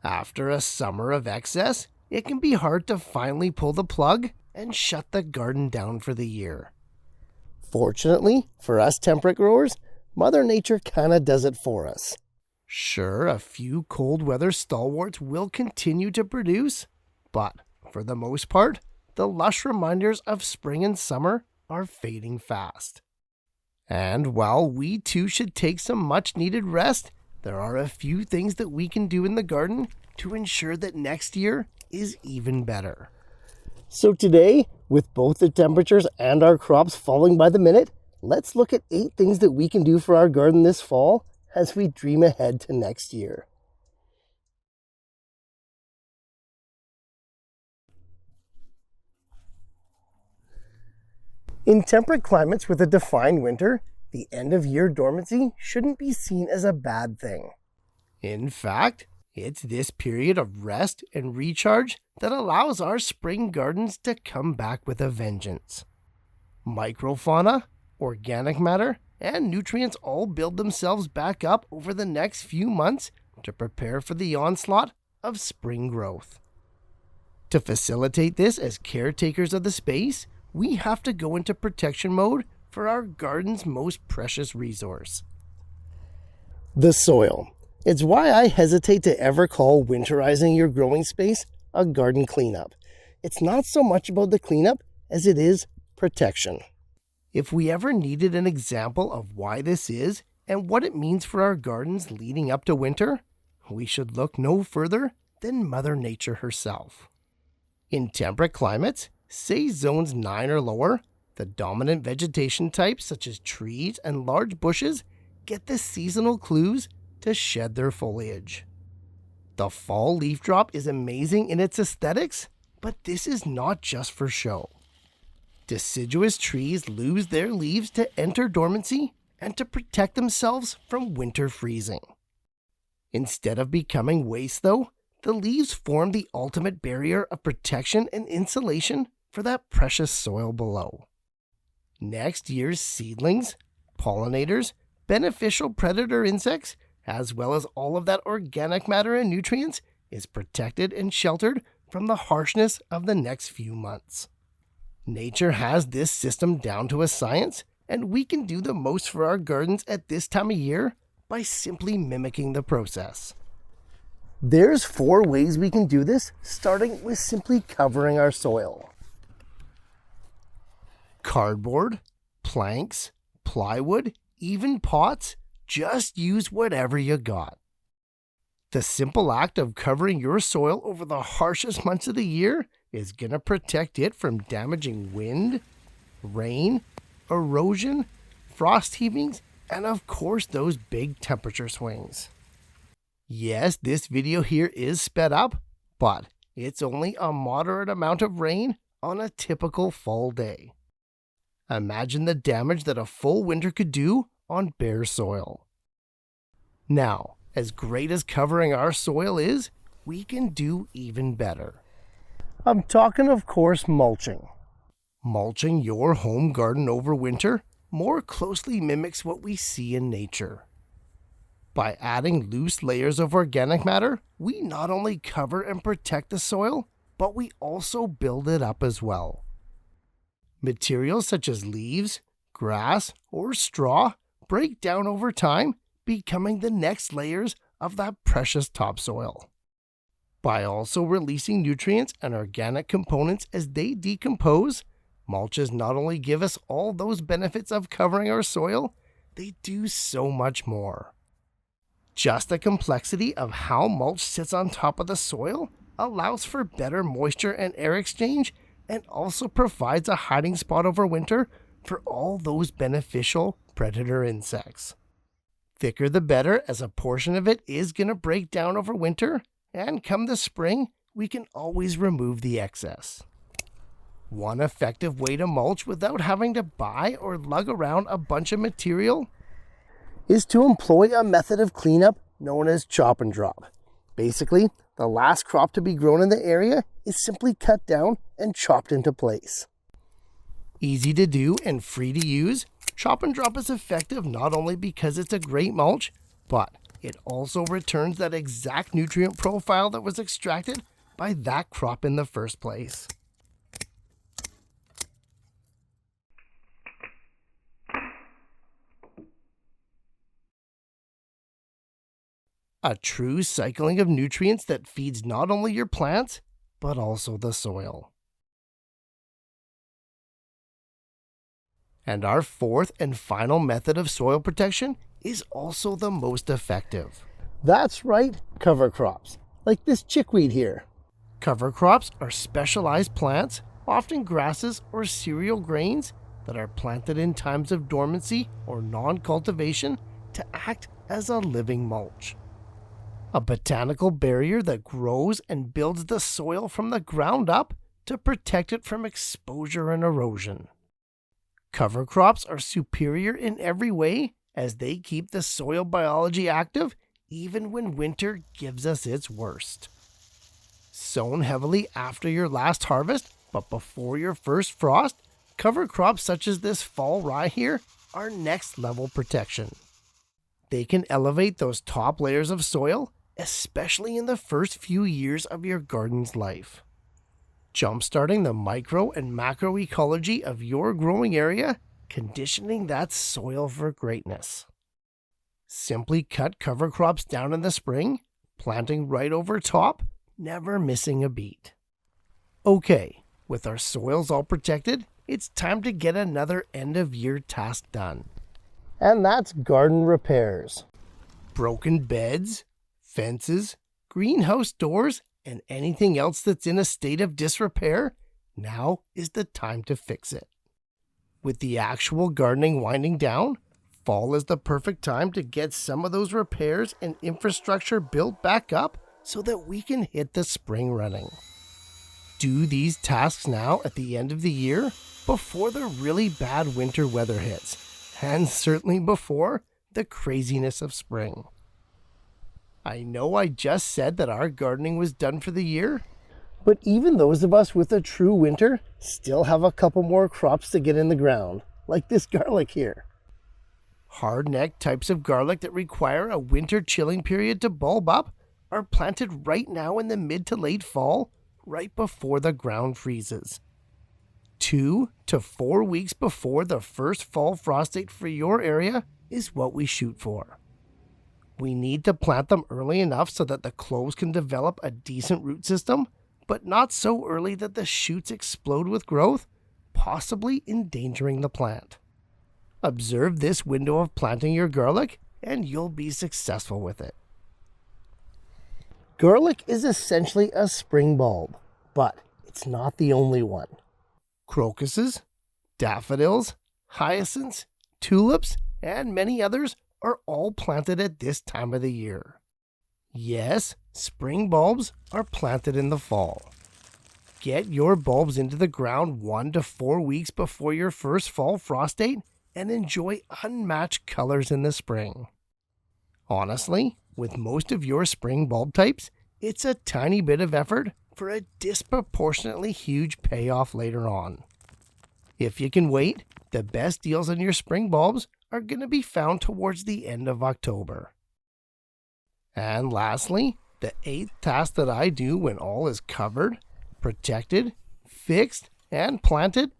After a summer of excess, it can be hard to finally pull the plug and shut the garden down for the year. Fortunately, for us temperate growers, Mother Nature kinda does it for us. Sure, a few cold weather stalwarts will continue to produce, but for the most part, the lush reminders of spring and summer are fading fast. And while we too should take some much needed rest, there are a few things that we can do in the garden to ensure that next year is even better. So today, with both the temperatures and our crops falling by the minute, let's look at 8 things that we can do for our garden this fall as we dream ahead to next year. In temperate climates with a defined winter, the end-of-year dormancy shouldn't be seen as a bad thing. In fact, it's this period of rest and recharge that allows our spring gardens to come back with a vengeance. Microfauna, organic matter, and nutrients all build themselves back up over the next few months to prepare for the onslaught of spring growth. To facilitate this as caretakers of the space, we have to go into protection mode for our garden's most precious resource: the soil. It's why I hesitate to ever call winterizing your growing space a garden cleanup. It's not so much about the cleanup as it is protection. If we ever needed an example of why this is and what it means for our gardens leading up to winter, we should look no further than Mother Nature herself. In temperate climates, say zones 9 or lower, the dominant vegetation types such as trees and large bushes get the seasonal clues to shed their foliage. The fall leaf drop is amazing in its aesthetics, but this is not just for show. Deciduous trees lose their leaves to enter dormancy and to protect themselves from winter freezing. Instead of becoming waste though, the leaves form the ultimate barrier of protection and insulation for that precious soil below. Next year's seedlings, pollinators, beneficial predator insects, as well as all of that organic matter and nutrients, is protected and sheltered from the harshness of the next few months. Nature has this system down to a science, and we can do the most for our gardens at this time of year by simply mimicking the process. There's 4 ways we can do this, starting with simply covering our soil. Cardboard, planks, plywood, even pots, just use whatever you got. The simple act of covering your soil over the harshest months of the year is going to protect it from damaging wind, rain, erosion, frost heavings, and of course those big temperature swings. Yes, this video here is sped up, but it's only a moderate amount of rain on a typical fall day. Imagine the damage that a full winter could do on bare soil. Now, as great as covering our soil is, we can do even better. I'm talking, of course, mulching. Mulching your home garden over winter more closely mimics what we see in nature. By adding loose layers of organic matter, we not only cover and protect the soil, but we also build it up as well. Materials such as leaves, grass, or straw break down over time, becoming the next layers of that precious topsoil. By also releasing nutrients and organic components as they decompose, mulches not only give us all those benefits of covering our soil, they do so much more. Just the complexity of how mulch sits on top of the soil allows for better moisture and air exchange, and also provides a hiding spot over winter for all those beneficial predator insects. Thicker the better, as a portion of it is going to break down over winter, and come the spring, we can always remove the excess. One effective way to mulch without having to buy or lug around a bunch of material is to employ a method of cleanup known as chop and drop. Basically, the last crop to be grown in the area is simply cut down and chopped into place. Easy to do and free to use, chop and drop is effective not only because it's a great mulch, but it also returns that exact nutrient profile that was extracted by that crop in the first place. A true cycling of nutrients that feeds not only your plants, but also the soil. And our fourth and final method of soil protection is also the most effective. That's right, cover crops, like this chickweed here. Cover crops are specialized plants, often grasses or cereal grains, that are planted in times of dormancy or non-cultivation to act as a living mulch. A botanical barrier that grows and builds the soil from the ground up to protect it from exposure and erosion. Cover crops are superior in every way as they keep the soil biology active even when winter gives us its worst. Sown heavily after your last harvest, but before your first frost, cover crops such as this fall rye here are next level protection. They can elevate those top layers of soil, especially in the first few years of your garden's life. Jumpstarting the micro and macroecology of your growing area, conditioning that soil for greatness. Simply cut cover crops down in the spring, planting right over top, never missing a beat. Okay, with our soils all protected, it's time to get another end-of-year task done. And that's garden repairs. Broken beds, fences, greenhouse doors, and anything else that's in a state of disrepair, now is the time to fix it. With the actual gardening winding down, fall is the perfect time to get some of those repairs and infrastructure built back up so that we can hit the spring running. Do these tasks now at the end of the year before the really bad winter weather hits, and certainly before the craziness of spring. I know I just said that our gardening was done for the year, but even those of us with a true winter still have a couple more crops to get in the ground, like this garlic here. Hard-necked types of garlic that require a winter chilling period to bulb up are planted right now in the mid to late fall, right before the ground freezes. 2 to 4 weeks before the first fall frost date for your area is what we shoot for. We need to plant them early enough so that the cloves can develop a decent root system, but not so early that the shoots explode with growth, possibly endangering the plant. Observe this window of planting your garlic, and you'll be successful with it. Garlic is essentially a spring bulb, but it's not the only one. Crocuses, daffodils, hyacinths, tulips, and many others are all planted at this time of the year. Yes, spring bulbs are planted in the fall. Get your bulbs into the ground 1 to 4 weeks before your first fall frost date and enjoy unmatched colors in the spring. Honestly, with most of your spring bulb types, it's a tiny bit of effort for a disproportionately huge payoff later on. If you can wait, the best deals on your spring bulbs are going to be found towards the end of October. And lastly, the 8th task that I do when all is covered, protected, fixed, and planted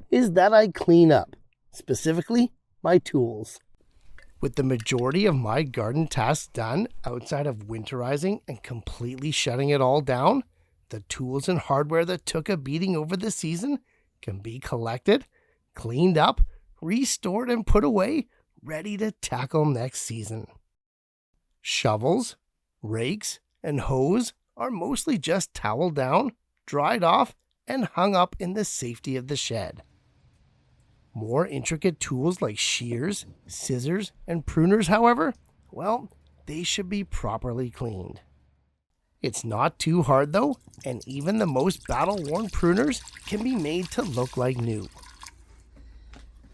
is that I clean up, specifically my tools. With the majority of my garden tasks done outside of winterizing and completely shutting it all down, the tools and hardware that took a beating over the season can be collected, cleaned up, restored, and put away, ready to tackle next season. Shovels, rakes, and hoes are mostly just toweled down, dried off, and hung up in the safety of the shed. More intricate tools like shears, scissors, and pruners, however, well, they should be properly cleaned. It's not too hard though, and even the most battle-worn pruners can be made to look like new.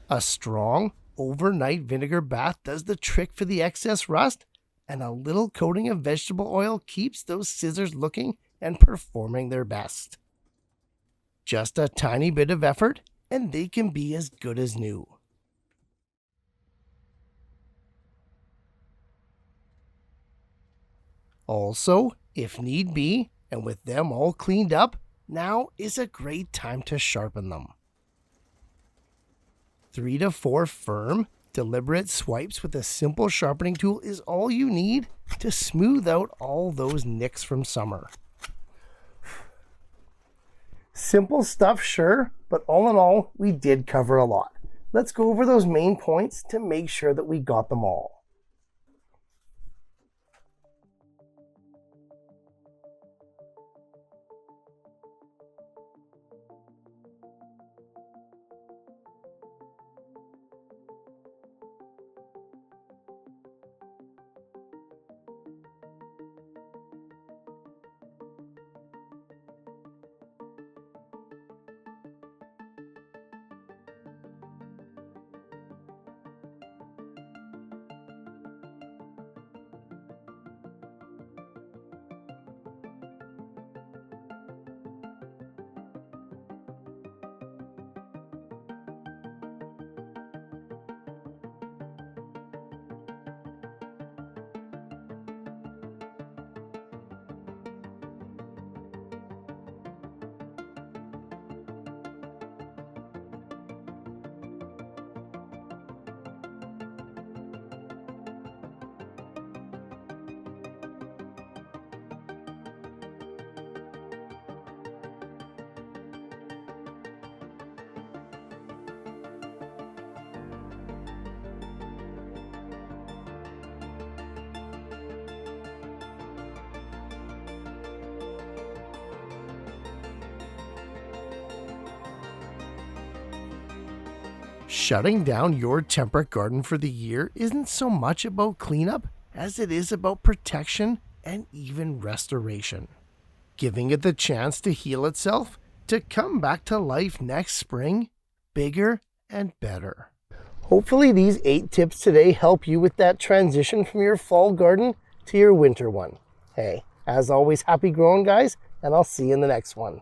A strong, overnight vinegar bath does the trick for the excess rust, and a little coating of vegetable oil keeps those scissors looking and performing their best. Just a tiny bit of effort, and they can be as good as new. Also, if need be, and with them all cleaned up, now is a great time to sharpen them. 3 to 4 firm, deliberate swipes with a simple sharpening tool is all you need to smooth out all those nicks from summer. Simple stuff, sure, but all in all, we did cover a lot. Let's go over those main points to make sure that we got them all. Shutting down your temperate garden for the year isn't so much about cleanup as it is about protection and even restoration. Giving it the chance to heal itself, to come back to life next spring, bigger and better. Hopefully these 8 tips today help you with that transition from your fall garden to your winter one. Hey, as always, happy growing, guys, and I'll see you in the next one.